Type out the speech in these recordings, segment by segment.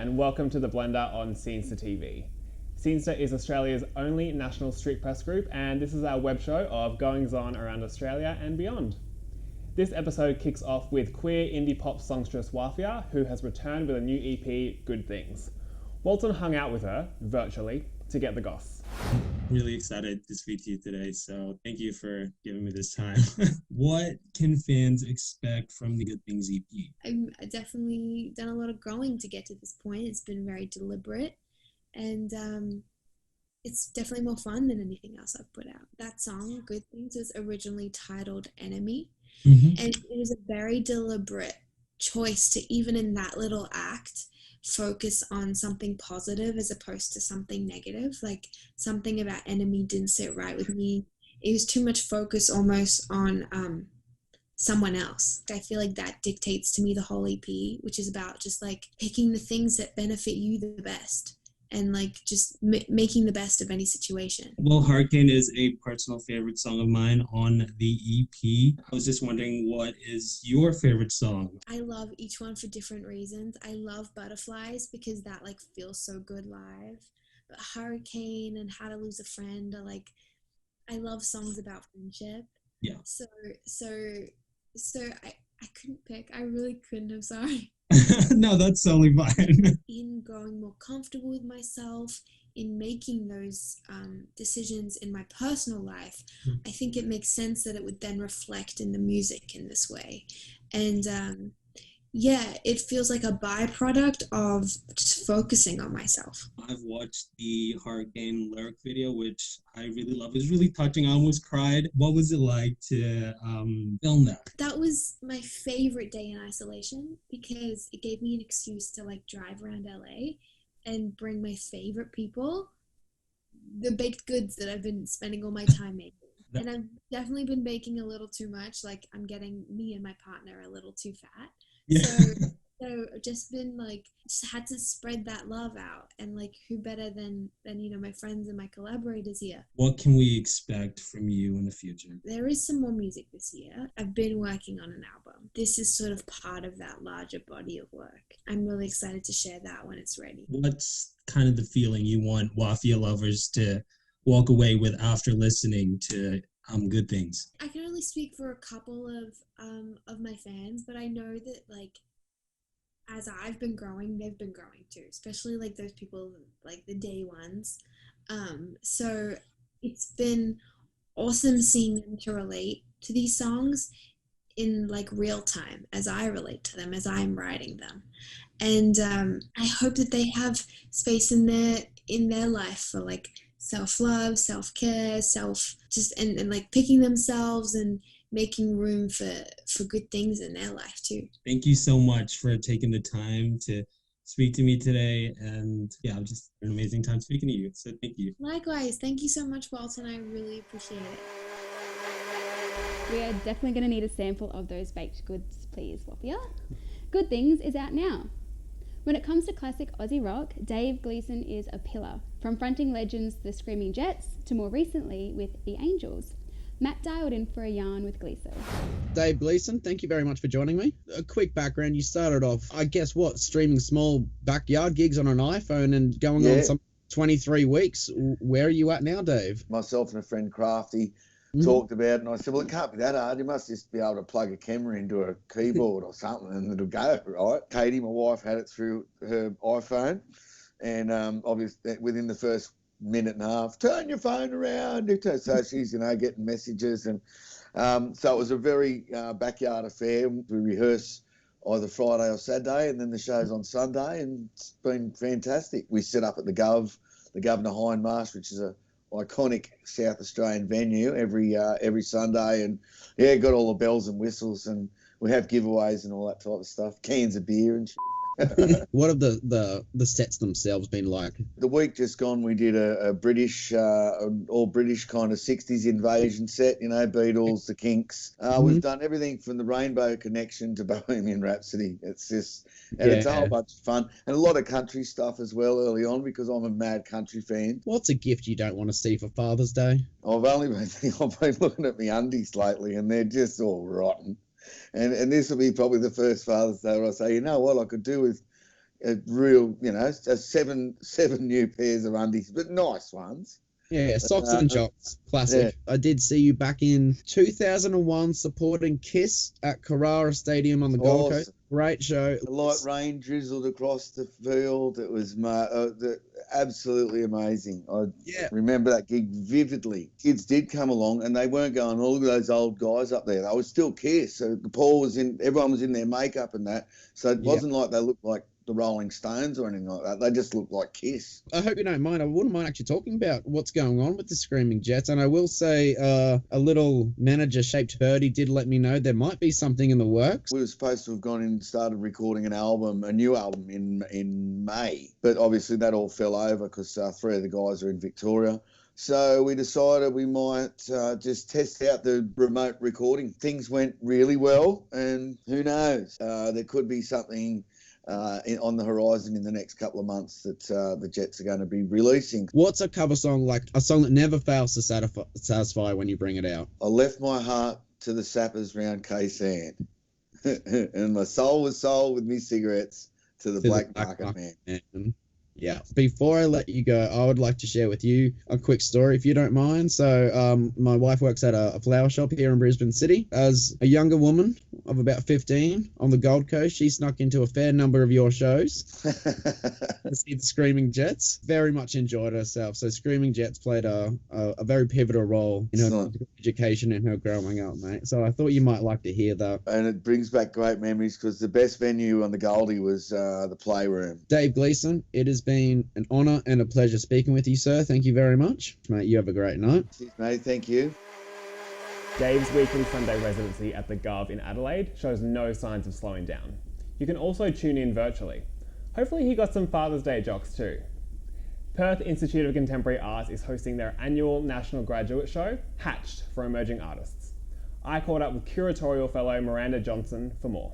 and welcome to The Blender on Scenestr TV. Scenestr is Australia's only national street press group, and this is our web show of goings-on around Australia and beyond. This episode kicks off with queer indie pop songstress Wafia, who has returned with a new EP, Good Things. Walton hung out with her, virtually, to get the goss. Really excited to speak to you today, so thank you for giving me this time. What can fans expect from the Good Things EP? I've definitely done a lot of growing to get to this point. It's been very deliberate, and it's definitely more fun than anything else I've put out. That song, Good Things, was originally titled Enemy, and it was a very deliberate choice to, even in that little act, focus on something positive as opposed to something negative. Like, something about Enemy didn't sit right with me. It was too much focus almost on someone else. I feel like that dictates to me the whole EP, which is about just like picking the things that benefit you the best and like just making the best of any situation. Well, Hurricane is a personal favorite song of mine on the EP. I was just wondering, what is your favorite song? I love each one for different reasons. I love Butterflies because that like feels so good live. But Hurricane and How to Lose a Friend are like, I love songs about friendship. Yeah. So I couldn't pick. I really couldn't. I'm sorry. No, that's totally fine. In growing more comfortable with myself, in making those decisions in my personal life, I think it makes sense that it would then reflect in the music in this way. And it feels like a byproduct of just focusing on myself. I've watched the Hurricane lyric video, which I really love. It was really touching. I almost cried. What was it like to film that? That was my favorite day in isolation because it gave me an excuse to like drive around LA and bring my favorite people the baked goods that I've been spending all my time making. And I've definitely been baking a little too much. Like, I'm getting me and my partner a little too fat. Yeah. So I've just been like, just had to spread that love out, and like, who better than my friends and my collaborators here. What can we expect from you in the future? There is some more music this year. I've been working on an album. This is sort of part of that larger body of work. I'm really excited to share that when it's ready. What's kind of the feeling you want Wafia lovers to walk away with after listening to Good Things? I can only speak for a couple of my fans, but I know that like, as I've been growing, they've been growing too, especially like those people like the day ones. So it's been awesome seeing them to relate to these songs in like real time as I relate to them, as I'm writing them. And I hope that they have space in their life for like self-love, self-care, and like picking themselves and making room for good things in their life too. Thank you so much for taking the time to speak to me today, and I've just had an amazing time speaking to you, so thank you. Likewise, thank you so much, Walton. I really appreciate it. We are definitely going to need a sample of those baked goods, please, Wafia. Good Things is out now. When it comes to classic Aussie rock, Dave Gleeson is a pillar, from fronting legends The Screaming Jets to more recently with The Angels. Matt dialed in for a yarn with Gleeson. Dave Gleeson, thank you very much for joining me. A quick background, you started off, I guess streaming small backyard gigs on an iPhone and going on some 23 weeks. Where are you at now, Dave? Myself and a friend, Crafty, talked about it, and I said, well, it can't be that hard. You must just be able to plug a camera into a keyboard or something and it'll go, right? Katie, my wife, had it through her iPhone, and obviously within the first minute and a half, turn your phone around. So she's, getting messages. And so it was a very backyard affair. We rehearse either Friday or Saturday, and then the show's on Sunday, and it's been fantastic. We set up at the Governor Hindmarsh, which is a iconic South Australian venue every Sunday, and got all the bells and whistles, and we have giveaways and all that type of stuff, cans of beer and shit. What have the sets themselves been like? The week just gone, we did a British, all British kind of 60s invasion set, Beatles, the Kinks. We've done everything from the Rainbow Connection to Bohemian Rhapsody. It's just, and it's a whole bunch of fun. And a lot of country stuff as well early on, because I'm a mad country fan. What's a gift you don't want to see for Father's Day? I've been looking at my undies lately, and they're just all rotten. And this will be probably the first Father's Day where I say, you know what, I could do with, a real, seven new pairs of undies, but nice ones. Yeah, socks and jocks, classic. Yeah. I did see you back in 2001 supporting KISS at Carrara Stadium on the Gold Coast. Great show. The light rain drizzled across the field. It was absolutely amazing. I remember that gig vividly. Kids did come along, and they weren't going, oh, look at those old guys up there. They were still KISS. So everyone was in their makeup and that. So it wasn't like they looked like the Rolling Stones or anything like that. They just look like KISS. I hope you don't mind. I wouldn't mind actually talking about what's going on with the Screaming Jets. And I will say a little manager-shaped birdie did let me know there might be something in the works. We were supposed to have gone in and started recording a new album in May. But obviously that all fell over because 3 of the guys are in Victoria. So we decided we might just test out the remote recording. Things went really well, and who knows? There could be something on the horizon in the next couple of months that the Jets are going to be releasing. What's a cover song, like a song that never fails to satisfy when you bring it out? I left my heart to the sappers round K-Sand, and my soul was sold with me cigarettes to the black market man. Yeah. Before I let you go, I would like to share with you a quick story, if you don't mind. So my wife works at a flower shop here in Brisbane City. As a younger woman of about 15 on the Gold Coast, she snuck into a fair number of your shows to see the Screaming Jets. Very much enjoyed herself. So Screaming Jets played a very pivotal role in her education and her growing up, mate. So I thought you might like to hear that. And it brings back great memories because the best venue on the Goldie was the Playroom. Dave Gleeson, it has been an honour and a pleasure speaking with you, sir. Thank you very much. Mate, you have a great night. Cheers, mate. Thank you. Dave's weekly Sunday residency at the Gov in Adelaide shows no signs of slowing down. You can also tune in virtually. Hopefully he got some Father's Day jocks too. Perth Institute of Contemporary Arts is hosting their annual National Graduate Show, Hatched, for emerging artists. I caught up with curatorial fellow Miranda Johnson for more.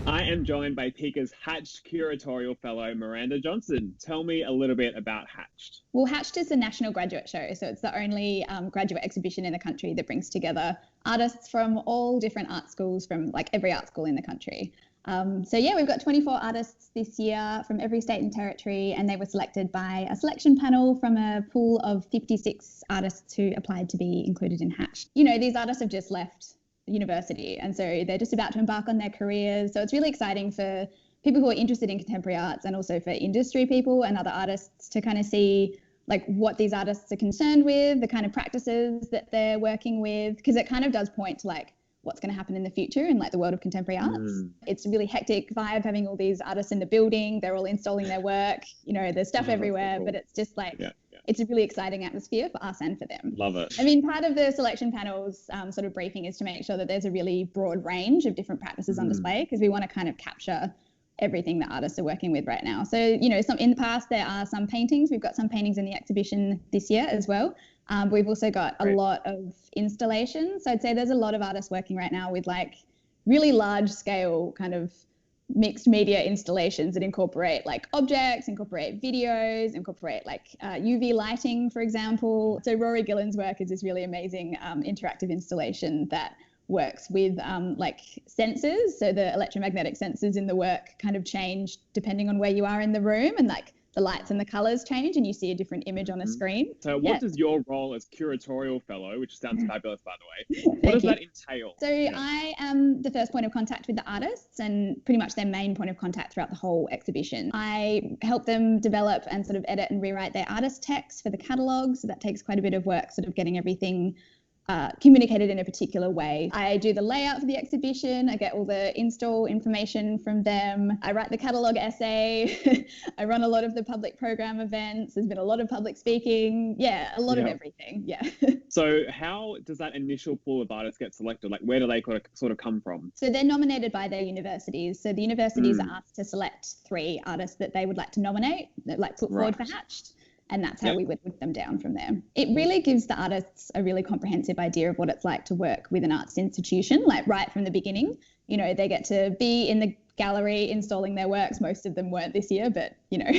I am joined by Pika's Hatched curatorial fellow Miranda Johnson. Tell me a little bit about Hatched. Well, Hatched is a national graduate show, so it's the only graduate exhibition in the country that brings together artists from all different art schools, from like every art school in the country. We've got 24 artists this year from every state and territory, and they were selected by a selection panel from a pool of 56 artists who applied to be included in Hatched. You know, these artists have just left university, and so they're just about to embark on their careers. So it's really exciting for people who are interested in contemporary arts, and also for industry people and other artists to kind of see like what these artists are concerned with, the kind of practices that they're working with, because it kind of does point to like what's going to happen in the future in like the world of contemporary arts. It's a really hectic vibe having all these artists in the building. They're all installing their work, you know, there's stuff everywhere, but it's just like it's a really exciting atmosphere for us and for them. Love it. I mean, part of the selection panel's sort of briefing is to make sure that there's a really broad range of different practices on display, because we want to kind of capture everything that artists are working with right now. So, you know, in the past, there are some paintings. We've got some paintings in the exhibition this year as well. We've also got a lot of installations. So I'd say there's a lot of artists working right now with like really large scale kind of mixed media installations that incorporate like objects, incorporate videos, incorporate like UV lighting, for example. So Rory Gillen's work is this really amazing interactive installation that works with like sensors. So the electromagnetic sensors in the work kind of change depending on where you are in the room, and like the lights and the colours change and you see a different image on a screen. So what does your role as curatorial fellow, which sounds fabulous by the way, what does that entail? So I am the first point of contact with the artists and pretty much their main point of contact throughout the whole exhibition. I help them develop and sort of edit and rewrite their artist text for the catalogue. So that takes quite a bit of work, sort of getting everything communicated in a particular way. I do the layout for the exhibition. I get all the install information from them. I write the catalogue essay. I run a lot of the public program events. There's been a lot of public speaking. Yeah, a lot of everything. Yeah. So how does that initial pool of artists get selected? Like where do they sort of come from? So they're nominated by their universities. So the universities are asked to select 3 artists that they would like to nominate, like put forward for Hatched. And that's how we would put them down from there. It really gives the artists a really comprehensive idea of what it's like to work with an arts institution, like right from the beginning. You know, they get to be in the gallery installing their works. Most of them weren't this year, but, you know,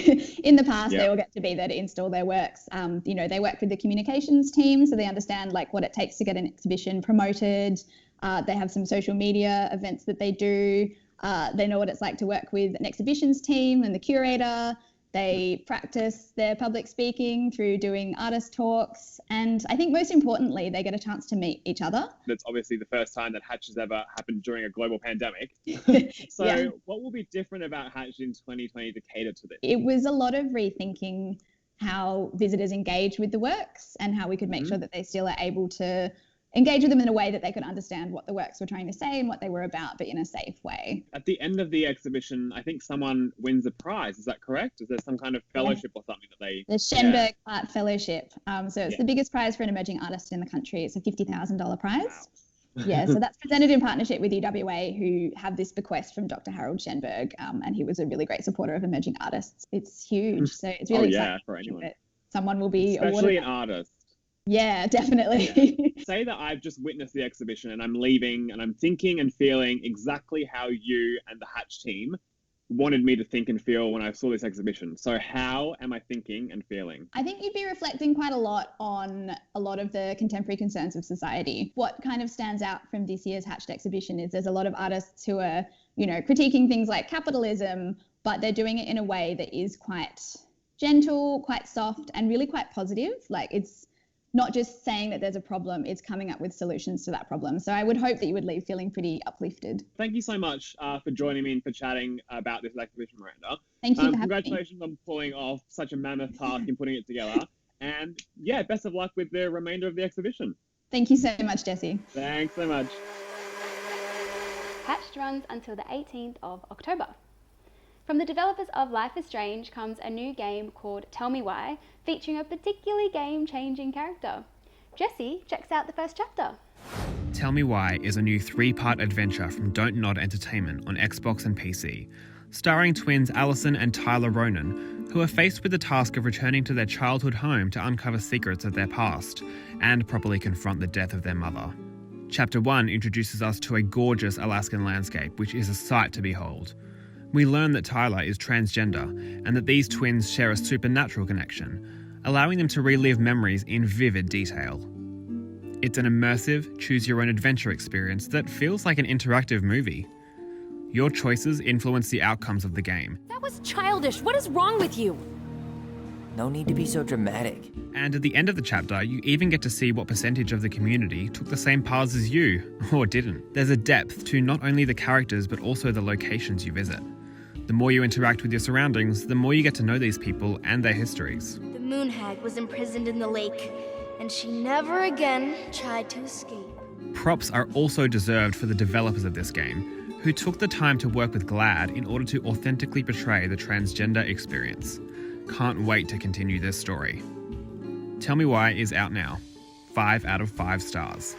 in the past, they will get to be there to install their works. You know, they work with the communications team, so they understand like what it takes to get an exhibition promoted. They have some social media events that they do. They know what it's like to work with an exhibitions team and the curator. They practice their public speaking through doing artist talks. And I think most importantly, they get a chance to meet each other. That's obviously the first time that Hatch has ever happened during a global pandemic. So Yeah. what will be different about Hatch in 2020 to cater to this? It was a lot of rethinking how visitors engage with the works and how we could make sure that they still are able to engage with them in a way that they could understand what the works were trying to say and what they were about, but in a safe way. At the end of the exhibition, I think someone wins a prize. Is that correct? Is there some kind of fellowship or something that they... The Schenberg Art Fellowship. So it's Yeah. the biggest prize for an emerging artist in the country. It's a $50,000 prize. Wow. Yeah, so that's presented in partnership with UWA, who have this bequest from Dr. Harold Schenberg, and he was a really great supporter of emerging artists. It's huge, so it's really exciting for anyone. that someone will be Especially awarded. an artist. Yeah, definitely. Say that I've just witnessed the exhibition and I'm leaving and I'm thinking and feeling exactly how you and the Hatch team wanted me to think and feel when I saw this exhibition. So how am I thinking and feeling? I think you'd be reflecting quite a lot on a lot of the contemporary concerns of society. What kind of stands out from this year's Hatched exhibition is there's a lot of artists who are, critiquing things like capitalism, but they're doing it in a way that is quite gentle, quite soft, and really quite positive. Like, it's not just saying that there's a problem, it's coming up with solutions to that problem. So I would hope that you would leave feeling pretty uplifted. Thank you so much for joining me and for chatting about this exhibition, Miranda. Thank you for having me. Congratulations on pulling off such a mammoth task and putting it together. And yeah, best of luck with the remainder of the exhibition. Thank you so much, Jesse. Thanks so much. Hatched runs until the 18th of October. From the developers of Life is Strange comes a new game called Tell Me Why, featuring a particularly game-changing character. Jesse checks out the first chapter. Tell Me Why is a new 3-part adventure from Don't Nod Entertainment on Xbox and PC, starring twins Allison and Tyler Ronan, who are faced with the task of returning to their childhood home to uncover secrets of their past and properly confront the death of their mother. Chapter 1 introduces us to a gorgeous Alaskan landscape, which is a sight to behold. We learn that Tyler is transgender and that these twins share a supernatural connection, allowing them to relive memories in vivid detail. It's an immersive, choose-your-own-adventure experience that feels like an interactive movie. Your choices influence the outcomes of the game. That was childish. What is wrong with you? No need to be so dramatic. And at the end of the chapter, you even get to see what percentage of the community took the same paths as you, or didn't. There's a depth to not only the characters, but also the locations you visit. The more you interact with your surroundings, the more you get to know these people and their histories. The moon hag was imprisoned in the lake, and she never again tried to escape. Props are also deserved for the developers of this game, who took the time to work with GLAAD in order to authentically portray the transgender experience. Can't wait to continue this story. Tell Me Why is out now. 5 out of 5 stars.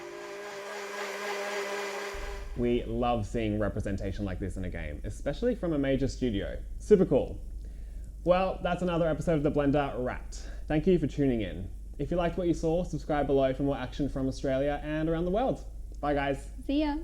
We love seeing representation like this in a game, especially from a major studio. Super cool. Well, that's another episode of The Blender wrapped. Thank you for tuning in. If you liked what you saw, subscribe below for more action from Australia and around the world. Bye guys. See ya.